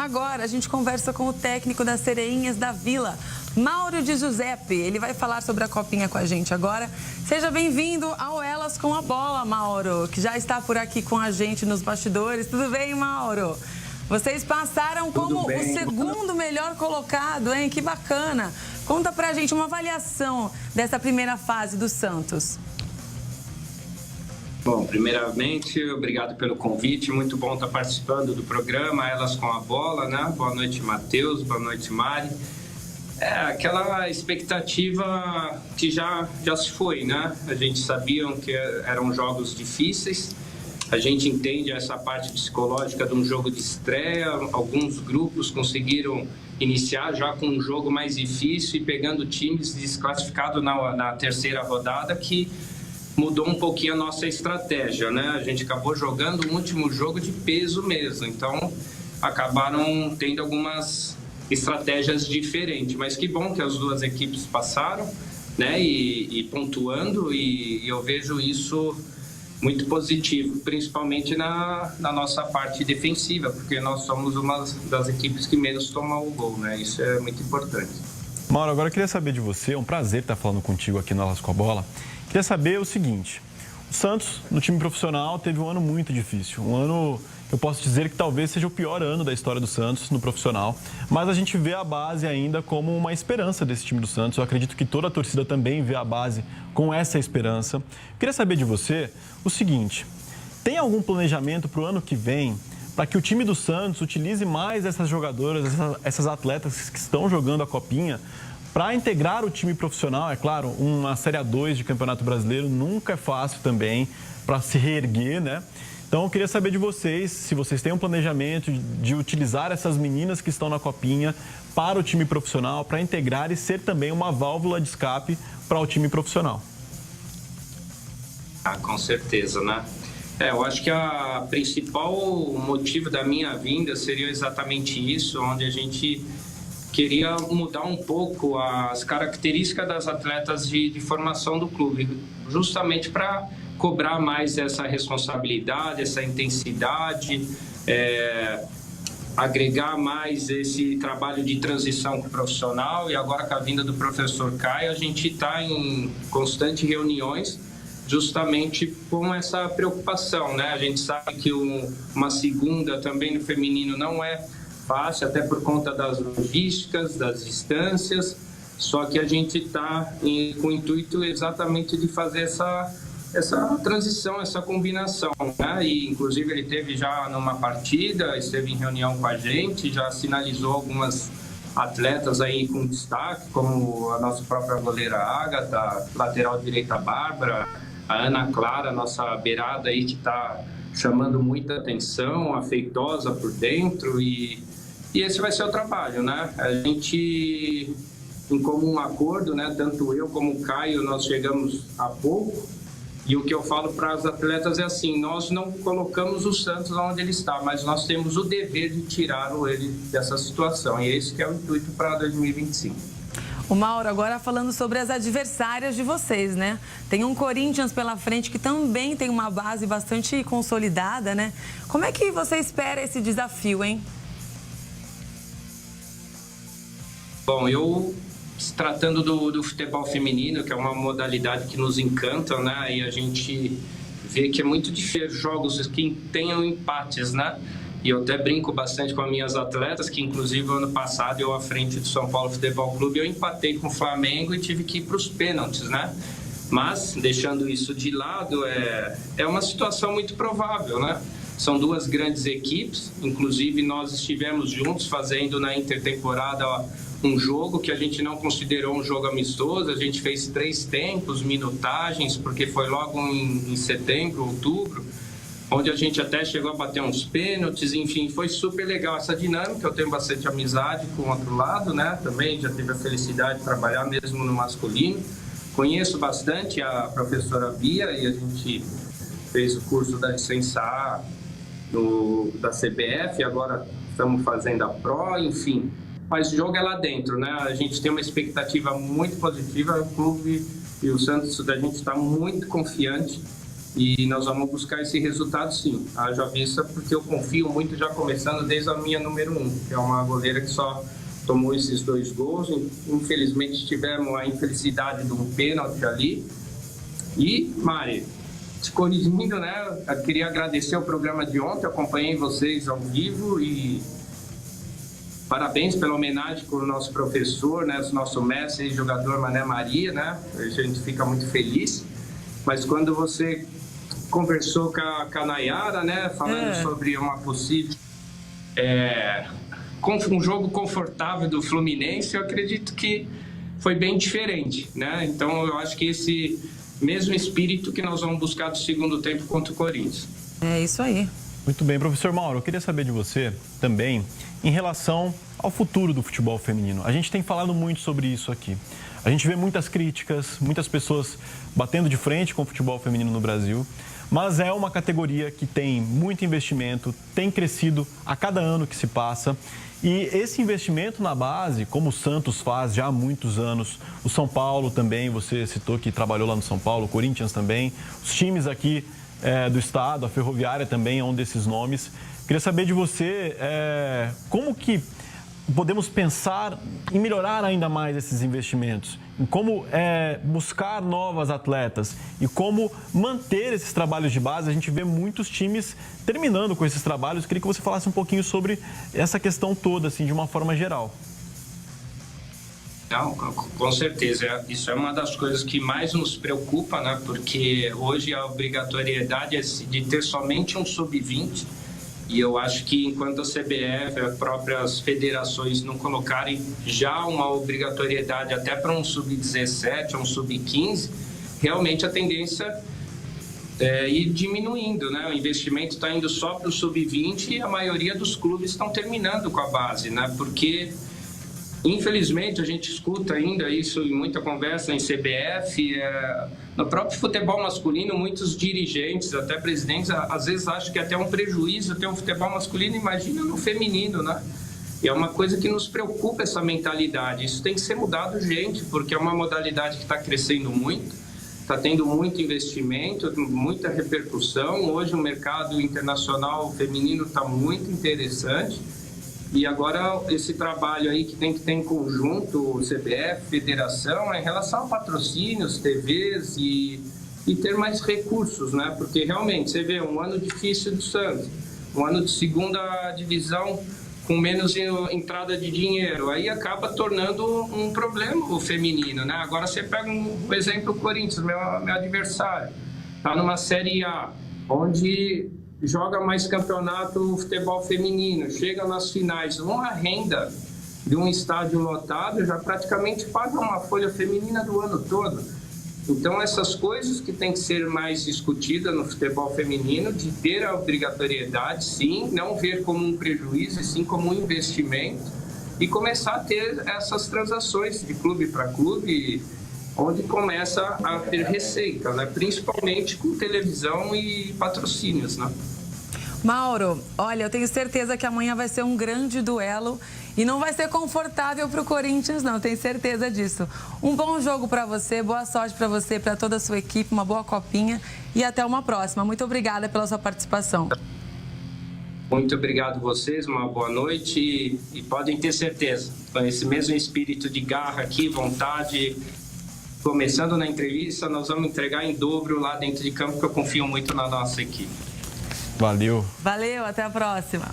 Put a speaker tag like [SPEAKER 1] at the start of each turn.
[SPEAKER 1] Agora a gente conversa com o técnico das Sereinhas da Vila, Mauro de Giuseppe. Ele vai falar sobre a copinha com a gente agora. Seja bem-vindo ao Elas com a Bola, Mauro, que já está por aqui com a gente nos bastidores. Tudo bem, Mauro? Vocês passaram como o segundo melhor colocado, hein? Que bacana. Conta pra gente uma avaliação dessa primeira fase do Santos.
[SPEAKER 2] Bom, primeiramente, obrigado pelo convite. Muito bom estar participando do programa Elas com a Bola, né? Boa noite, Matheus. Boa noite, Mari. Aquela expectativa que já se foi, né? A gente sabia que eram jogos difíceis. A gente entende essa parte psicológica de um jogo de estreia. Alguns grupos conseguiram iniciar já com um jogo mais difícil e pegando times desclassificados na terceira rodada, que mudou um pouquinho a nossa estratégia, né? A gente acabou jogando um último jogo de peso mesmo, então acabaram tendo algumas estratégias diferentes, mas que bom que as duas equipes passaram, né? E pontuando, e eu vejo isso muito positivo, principalmente na nossa parte defensiva, porque nós somos uma das equipes que menos tomam o gol, né? Isso é muito importante.
[SPEAKER 3] Mauro, agora eu queria saber de você, é um prazer estar falando contigo aqui no Elas com a Bola. Queria saber o seguinte: o Santos, no time profissional, teve um ano muito difícil. Um ano, eu posso dizer que talvez seja o pior ano da história do Santos no profissional. Mas a gente vê a base ainda como uma esperança desse time do Santos. Eu acredito que toda a torcida também vê a base com essa esperança. Queria saber de você o seguinte: tem algum planejamento para o ano que vem para que o time do Santos utilize mais essas jogadoras, essas atletas que estão jogando a Copinha, para integrar o time profissional? É claro, uma Série A2 de Campeonato Brasileiro nunca é fácil também para se reerguer, né? Então, eu queria saber de vocês, se vocês têm um planejamento de utilizar essas meninas que estão na Copinha para o time profissional, para integrar e ser também uma válvula de escape para o time profissional.
[SPEAKER 2] Com certeza, né? Eu acho que a principal motivo da minha vinda seria exatamente isso, onde a gente queria mudar um pouco as características das atletas de formação do clube, justamente para cobrar mais essa responsabilidade, essa intensidade, agregar mais esse trabalho de transição profissional. E agora, com a vinda do professor Caio, a gente está em constantes reuniões justamente com essa preocupação, né? A gente sabe que uma segunda também no feminino não é fácil, até por conta das logísticas, das distâncias, só que a gente está com o intuito exatamente de fazer essa transição, essa combinação, né? E inclusive ele teve já numa partida, esteve em reunião com a gente, já sinalizou algumas atletas aí com destaque, como a nossa própria goleira Ágata, lateral direita Bárbara, a Ana Clara, nossa beirada aí que está chamando muita atenção, afeitosa por dentro, e esse vai ser o trabalho, né? A gente, em comum acordo, né? Tanto eu como o Caio, nós chegamos há pouco, e o que eu falo para as atletas é assim: nós não colocamos o Santos onde ele está, mas nós temos o dever de tirá-lo ele dessa situação, e esse que é o intuito para 2025.
[SPEAKER 1] O Mauro, agora falando sobre as adversárias de vocês, né? Tem um Corinthians pela frente que também tem uma base bastante consolidada, né? Como é que você espera esse desafio, hein?
[SPEAKER 2] Bom, eu, se tratando do futebol feminino, que é uma modalidade que nos encanta, né? E a gente vê que é muito difícil jogos que tenham empates, né? E eu até brinco bastante com as minhas atletas, que inclusive ano passado eu, à frente do São Paulo Futebol Clube, eu empatei com o Flamengo e tive que ir para os pênaltis, né? Mas, deixando isso de lado, é uma situação muito provável, né? São duas grandes equipes, inclusive nós estivemos juntos fazendo na intertemporada um jogo que a gente não considerou um jogo amistoso, a gente fez 3 tempos, minutagens, porque foi logo em setembro, outubro, onde a gente até chegou a bater uns pênaltis, enfim, foi super legal essa dinâmica. Eu tenho bastante amizade com o outro lado, né? Também já tive a felicidade de trabalhar mesmo no masculino. Conheço bastante a professora Bia e a gente fez o curso da licença A da CBF, agora estamos fazendo a Pro, enfim. Mas o jogo é lá dentro, né? A gente tem uma expectativa muito positiva, o clube e o Santos, a gente está muito confiante E nós vamos buscar esse resultado, sim. Haja vista, porque eu confio muito, já começando desde a minha número 1, que é uma goleira que só tomou esses 2 gols. Infelizmente, tivemos a infelicidade de um pênalti ali. E, Mari, te corrigindo, né? Eu queria agradecer o programa de ontem, acompanhei vocês ao vivo e parabéns pela homenagem para o nosso professor, né? O nosso mestre e jogador Mané Maria, né? A gente fica muito feliz. Mas quando você conversou com a Nayara, né? Falando sobre uma possível... um jogo confortável do Fluminense, eu acredito que foi bem diferente, né? Então, eu acho que esse mesmo espírito que nós vamos buscar do segundo tempo contra o Corinthians.
[SPEAKER 1] É isso aí.
[SPEAKER 3] Muito bem, professor Mauro, eu queria saber de você também em relação ao futuro do futebol feminino. A gente tem falado muito sobre isso aqui. A gente vê muitas críticas, muitas pessoas batendo de frente com o futebol feminino no Brasil, mas é uma categoria que tem muito investimento, tem crescido a cada ano que se passa. E esse investimento na base, como o Santos faz já há muitos anos, o São Paulo também, você citou que trabalhou lá no São Paulo, o Corinthians também, os times aqui do estado, a Ferroviária também é um desses nomes. Queria saber de você como que podemos pensar em melhorar ainda mais esses investimentos, em como buscar novas atletas e como manter esses trabalhos de base. A gente vê muitos times terminando com esses trabalhos. Queria que você falasse um pouquinho sobre essa questão toda, assim, de uma forma geral.
[SPEAKER 2] Não, com certeza. Isso é uma das coisas que mais nos preocupa, né? Porque hoje a obrigatoriedade é de ter somente um sub-20. E eu acho que enquanto a CBF, as próprias federações não colocarem já uma obrigatoriedade até para um sub-17, um sub-15, realmente a tendência é ir diminuindo, né? O investimento está indo só para o sub-20 e a maioria dos clubes estão terminando com a base, né? Porque, infelizmente, a gente escuta ainda isso em muita conversa em CBF, no próprio futebol masculino, muitos dirigentes, até presidentes, às vezes acham que é até um prejuízo ter um futebol masculino, imagina no feminino, né? E é uma coisa que nos preocupa, essa mentalidade. Isso tem que ser mudado, gente, porque é uma modalidade que está crescendo muito, está tendo muito investimento, muita repercussão. Hoje o mercado internacional feminino está muito interessante. E agora esse trabalho aí que tem que ter em conjunto, CBF, federação, é em relação a patrocínios, TVs e ter mais recursos, né? Porque realmente você vê um ano difícil do Santos, um ano de segunda divisão com menos entrada de dinheiro, aí acaba tornando um problema o feminino, né? Agora você pega um exemplo, o Corinthians, meu adversário, está numa Série A, onde joga mais campeonato futebol feminino, chega nas finais, uma renda de um estádio lotado já praticamente paga uma folha feminina do ano todo. Então essas coisas que tem que ser mais discutidas no futebol feminino, de ter a obrigatoriedade, sim, não ver como um prejuízo, e sim como um investimento, e começar a ter essas transações de clube para clube, onde começa a ter receita, né? Principalmente com televisão e patrocínios, né?
[SPEAKER 1] Mauro, olha, eu tenho certeza que amanhã vai ser um grande duelo e não vai ser confortável para o Corinthians, não, tenho certeza disso. Um bom jogo para você, boa sorte para você, para toda a sua equipe, uma boa copinha e até uma próxima. Muito obrigada pela sua participação.
[SPEAKER 2] Muito obrigado a vocês, uma boa noite e podem ter certeza, com esse mesmo espírito de garra aqui, vontade, começando na entrevista, nós vamos entregar em dobro lá dentro de campo, porque eu confio muito na nossa equipe.
[SPEAKER 3] Valeu.
[SPEAKER 1] Valeu, até a próxima.